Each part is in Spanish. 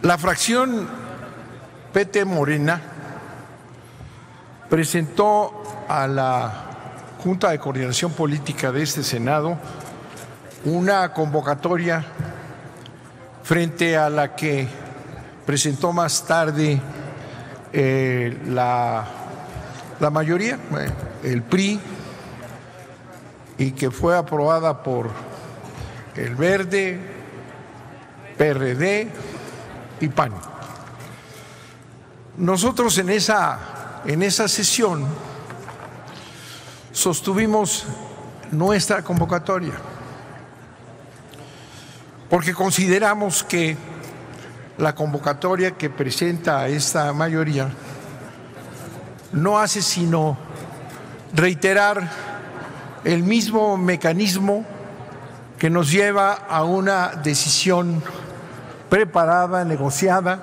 La fracción PT Morena presentó a la Junta de Coordinación Política de este Senado una convocatoria frente a la que presentó más tarde la mayoría, el PRI, y que fue aprobada por el Verde, PRD y PAN. Nosotros en esa sesión sostuvimos nuestra convocatoria porque consideramos que la convocatoria que presenta esta mayoría no hace sino reiterar el mismo mecanismo que nos lleva a una decisión preparada, negociada,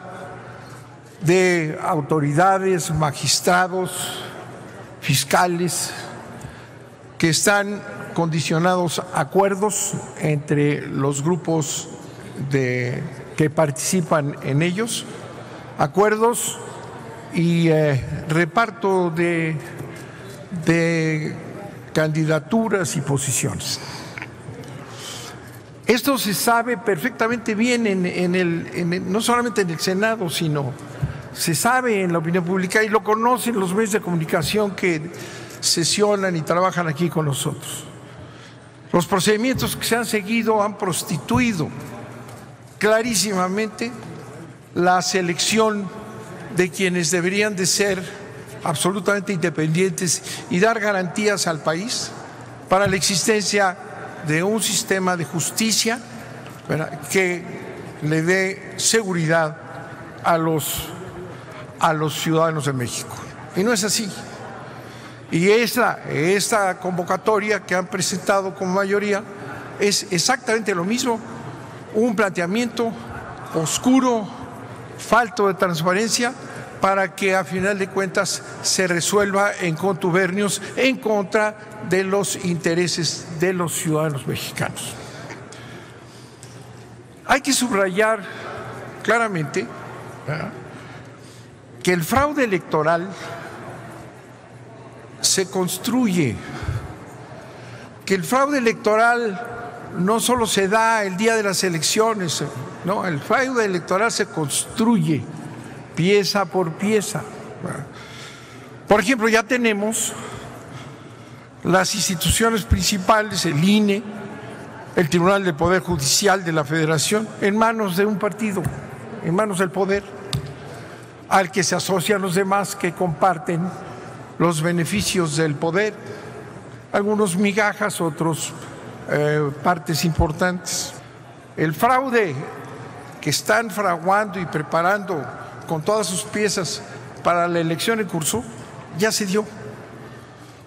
de autoridades, magistrados, fiscales, que están condicionados a acuerdos entre los grupos que participan en ellos, acuerdos y reparto de candidaturas y posiciones. Esto se sabe perfectamente bien no solamente en el Senado, sino se sabe en la opinión pública y lo conocen los medios de comunicación que sesionan y trabajan aquí con nosotros. Los procedimientos que se han seguido han prostituido clarísimamente la selección de quienes deberían de ser absolutamente independientes y dar garantías al país para la existencia de un sistema de justicia, ¿verdad?, que le dé seguridad a los ciudadanos de México. Y no es así. Y esta convocatoria que han presentado como mayoría es exactamente lo mismo, un planteamiento oscuro, falto de transparencia, para que a final de cuentas se resuelva en contubernios en contra de los intereses de los ciudadanos mexicanos. Hay que subrayar claramente, ¿verdad?, que el fraude electoral se construye, que el fraude electoral no solo se da el día de las elecciones, no, el fraude electoral se construye pieza por pieza. Por ejemplo, ya tenemos las instituciones principales, el INE, el Tribunal del Poder Judicial de la Federación, en manos de un partido, en manos del poder, al que se asocian los demás que comparten los beneficios del poder, algunos migajas, otros partes importantes. El fraude que están fraguando y preparando con todas sus piezas para la elección en curso ya se dio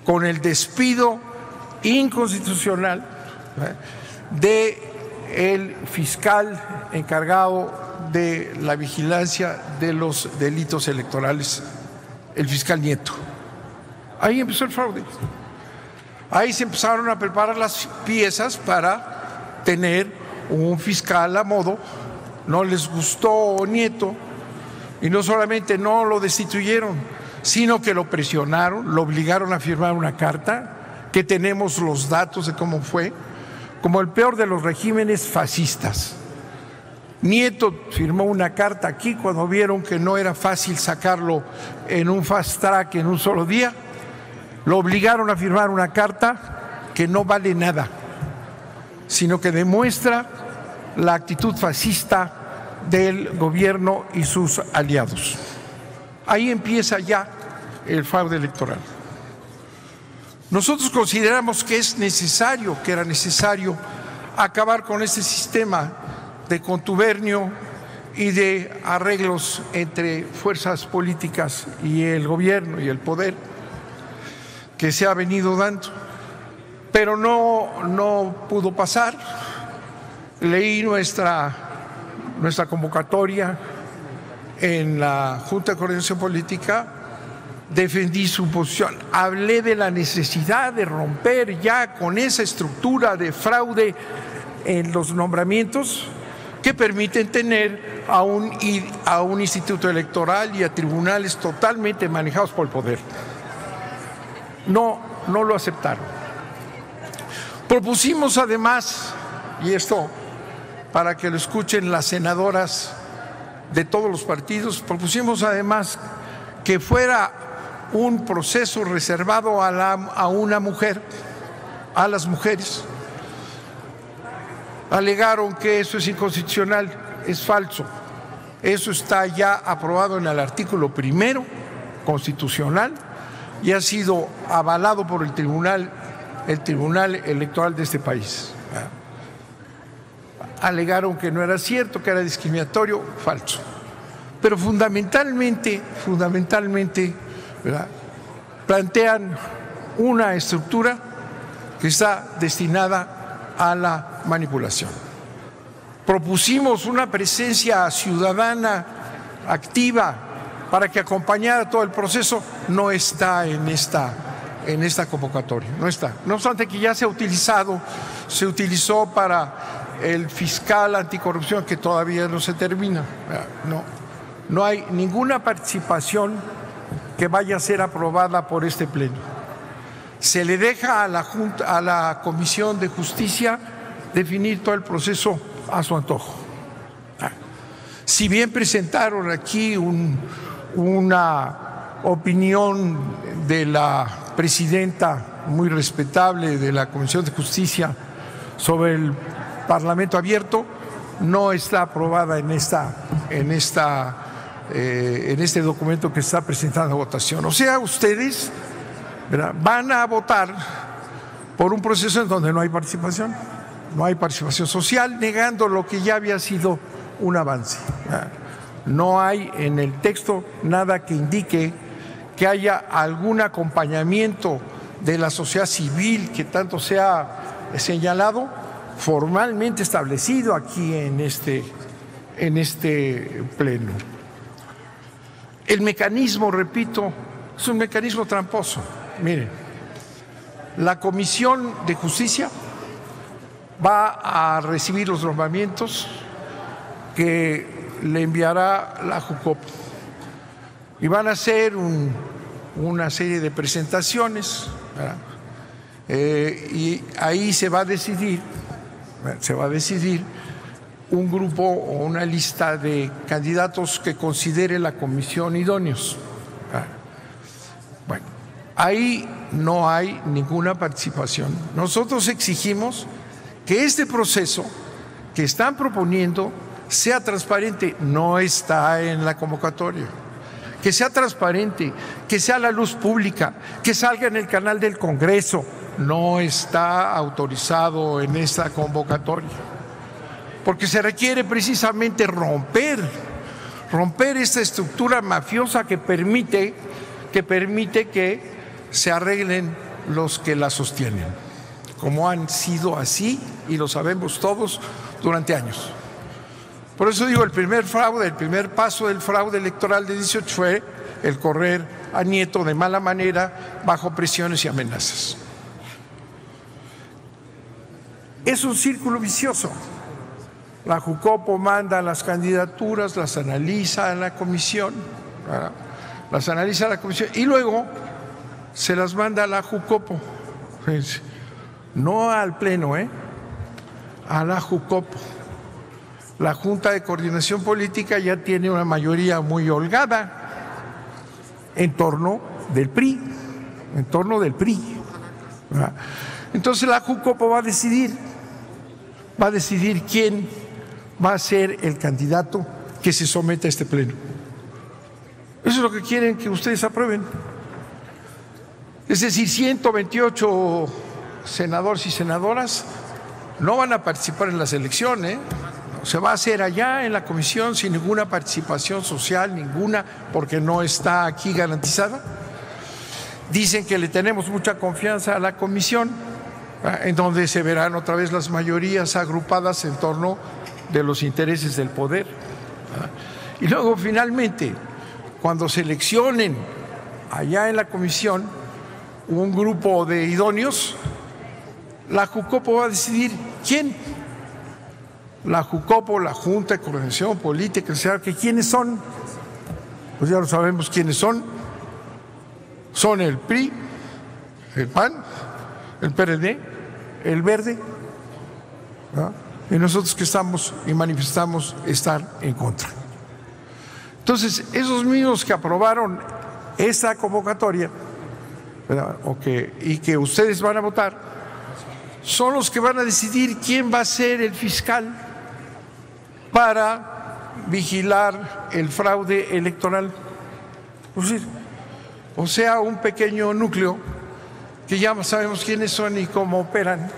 con el despido inconstitucional del fiscal encargado de la vigilancia de los delitos electorales, el fiscal Nieto. Ahí empezó el fraude. Ahí se empezaron a preparar las piezas para tener un fiscal a modo. No les gustó Nieto y no solamente no lo destituyeron, sino que lo presionaron, lo obligaron a firmar una carta, que tenemos los datos de cómo fue, como el peor de los regímenes fascistas. Nieto firmó una carta aquí cuando vieron que no era fácil sacarlo en un fast track en un solo día. Lo obligaron a firmar una carta que no vale nada, sino que demuestra la actitud fascista del gobierno y sus aliados. Ahí empieza ya el fraude electoral. Nosotros consideramos que era necesario acabar con este sistema de contubernio y de arreglos entre fuerzas políticas y el gobierno y el poder que se ha venido dando, pero no pudo pasar. Leí nuestra convocatoria en la Junta de Coordinación Política, defendí su posición, hablé de la necesidad de romper ya con esa estructura de fraude en los nombramientos que permiten tener a un instituto electoral y a tribunales totalmente manejados por el poder. No lo aceptaron. Propusimos además, y esto para que lo escuchen las senadoras de todos los partidos, propusimos además que fuera un proceso reservado a una mujer, a las mujeres. Alegaron que eso es inconstitucional, es falso. Eso está ya aprobado en el artículo 1 constitucional y ha sido avalado por el Tribunal Electoral de este país. Alegaron que no era cierto, que era discriminatorio, falso. Pero fundamentalmente, ¿verdad?, plantean una estructura que está destinada a la manipulación. Propusimos una presencia ciudadana activa para que acompañara todo el proceso. No está en esta convocatoria, no está. No obstante que ya se utilizó para el fiscal anticorrupción, que todavía no se termina. No hay ninguna participación que vaya a ser aprobada por este pleno. Se le deja a la Comisión de Justicia definir todo el proceso a su antojo. Si bien presentaron aquí una opinión de la presidenta muy respetable de la Comisión de Justicia sobre el Parlamento abierto, no está aprobada en este documento que está presentando a votación. O sea, ustedes, ¿verdad?, van a votar por un proceso en donde no hay participación social, negando lo que ya había sido un avance. No hay en el texto nada que indique que haya algún acompañamiento de la sociedad civil que tanto se ha señalado, formalmente establecido aquí en este pleno. El mecanismo, repito, es un mecanismo tramposo. Miren, la Comisión de Justicia va a recibir los nombramientos que le enviará la Jucopo y van a hacer una serie de presentaciones, ¿verdad?, y ahí se va a decidir un grupo o una lista de candidatos que considere la comisión idóneos. Bueno, ahí no hay ninguna participación. Nosotros exigimos que este proceso que están proponiendo sea transparente. No está en la convocatoria. Que sea transparente, que sea a la luz pública, que salga en el canal del Congreso. No está autorizado en esta convocatoria, porque se requiere precisamente romper esta estructura mafiosa que permite que se arreglen los que la sostienen, como han sido así, y lo sabemos todos, durante años. Por eso digo, el primer paso del fraude electoral de 18 fue el correr a Nieto de mala manera, bajo presiones y amenazas. Es un círculo vicioso. La Jucopo manda las candidaturas, las analiza en la comisión, ¿verdad?, y luego se las manda a la Jucopo, no al Pleno, a la Jucopo. La Junta de Coordinación Política ya tiene una mayoría muy holgada en torno del PRI, ¿verdad? Entonces la Jucopo va a decidir quién va a ser el candidato que se somete a este pleno. Eso es lo que quieren que ustedes aprueben. Es decir, 128 senadores y senadoras no van a participar en las elecciones. Se va a hacer allá en la comisión sin ninguna participación social, ninguna, porque no está aquí garantizada. Dicen que le tenemos mucha confianza a la comisión, en donde se verán otra vez las mayorías agrupadas en torno de los intereses del poder. Y luego, finalmente, cuando seleccionen allá en la comisión un grupo de idóneos, la Jucopo va a decidir quién la JUCOPO, la Junta de Coordinación Política, que ¿quiénes son? Pues ya lo sabemos quiénes son. Son el PRI, el PAN, el PRD, el Verde, ¿verdad? Y nosotros que estamos y manifestamos estar en contra. Entonces, esos mismos que aprobaron esta convocatoria, ¿verdad? Y que ustedes van a votar, son los que van a decidir quién va a ser el fiscal para vigilar el fraude electoral. O sea, un pequeño núcleo que ya sabemos quiénes son y cómo operan,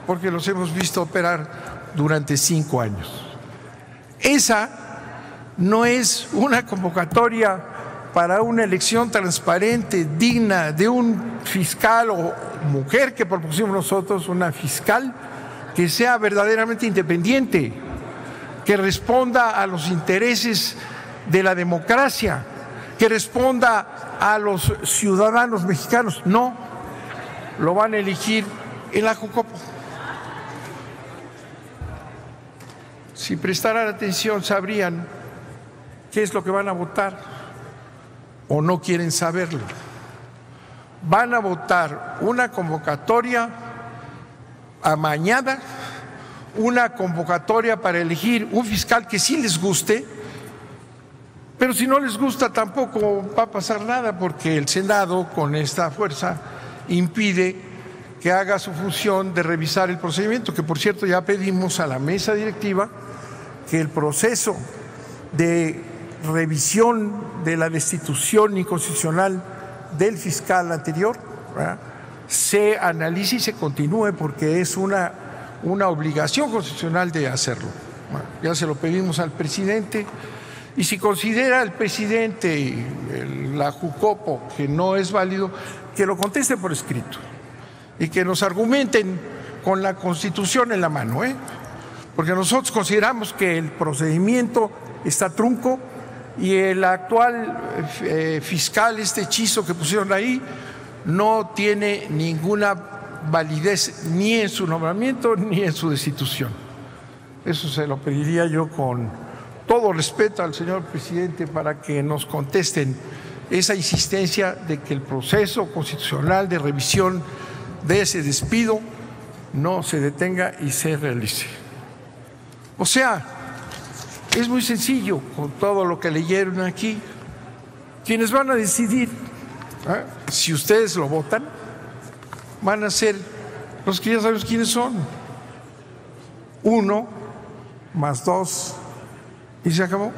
porque los hemos visto operar durante 5 años. Esa no es una convocatoria para una elección transparente, digna de un fiscal o mujer que propusimos nosotros, una fiscal que sea verdaderamente independiente, que responda a los intereses de la democracia, que responda a los ciudadanos mexicanos. No, lo van a elegir en la JUCOPO. Si prestaran atención, sabrían qué es lo que van a votar, o no quieren saberlo. Van a votar una convocatoria amañada, una convocatoria para elegir un fiscal que sí les guste, pero si no les gusta tampoco va a pasar nada, porque el Senado con esta fuerza impide que haga su función de revisar el procedimiento, que por cierto ya pedimos a la mesa directiva que el proceso de revisión de la destitución inconstitucional del fiscal anterior, ¿verdad?, se analice y se continúe, porque es una obligación constitucional de hacerlo. Bueno, ya se lo pedimos al presidente, y si considera el presidente y la JUCOPO que no es válido, que lo conteste por escrito y que nos argumenten con la Constitución en la mano, porque nosotros consideramos que el procedimiento está trunco y el actual fiscal, este hechizo que pusieron ahí, no tiene ninguna validez ni en su nombramiento ni en su destitución. Eso se lo pediría yo con todo respeto al señor presidente, para que nos contesten esa insistencia de que el proceso constitucional de revisión de ese despido no se detenga y se realice. O sea, es muy sencillo con todo lo que leyeron aquí. Quienes van a decidir si ustedes lo votan van a ser los que ya sabemos quiénes son. 1 más 2 y se acabó.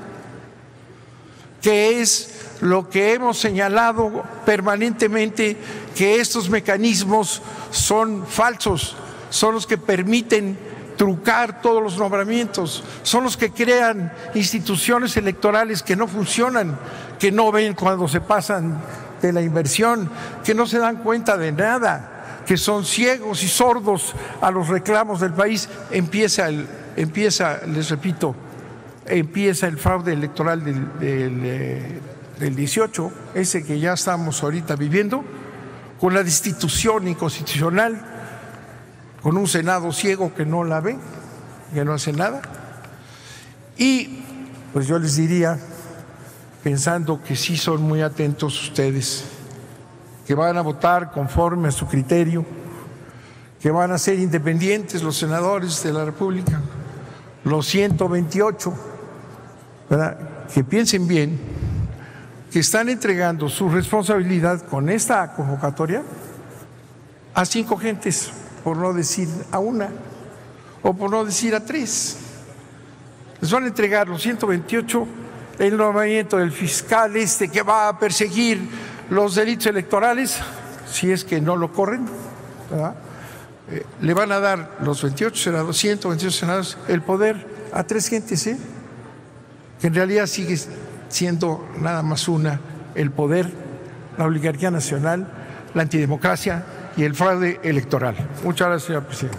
Que es lo que hemos señalado permanentemente, que estos mecanismos son falsos, son los que permiten trucar todos los nombramientos, son los que crean instituciones electorales que no funcionan, que no ven cuando se pasan de la inversión, que no se dan cuenta de nada, que son ciegos y sordos a los reclamos del país. Les repito, empieza el fraude electoral del 18, ese que ya estamos ahorita viviendo, con la destitución inconstitucional, con un Senado ciego que no la ve, que no hace nada. Y pues yo les diría, pensando que sí son muy atentos ustedes, que van a votar conforme a su criterio, que van a ser independientes los senadores de la República, los 128, ¿verdad?, que piensen bien que están entregando su responsabilidad con esta convocatoria a 5 gentes, por no decir a 1, o por no decir a 3. Les van a entregar los 128 el nombramiento del fiscal que va a perseguir los delitos electorales, si es que no lo corren, ¿verdad? Le van a dar los 28 senadores, 128 senadores, el poder a 3 gentes, que en realidad sigue siendo nada más el poder, la oligarquía nacional, la antidemocracia y el fraude electoral. Muchas gracias, señor presidente.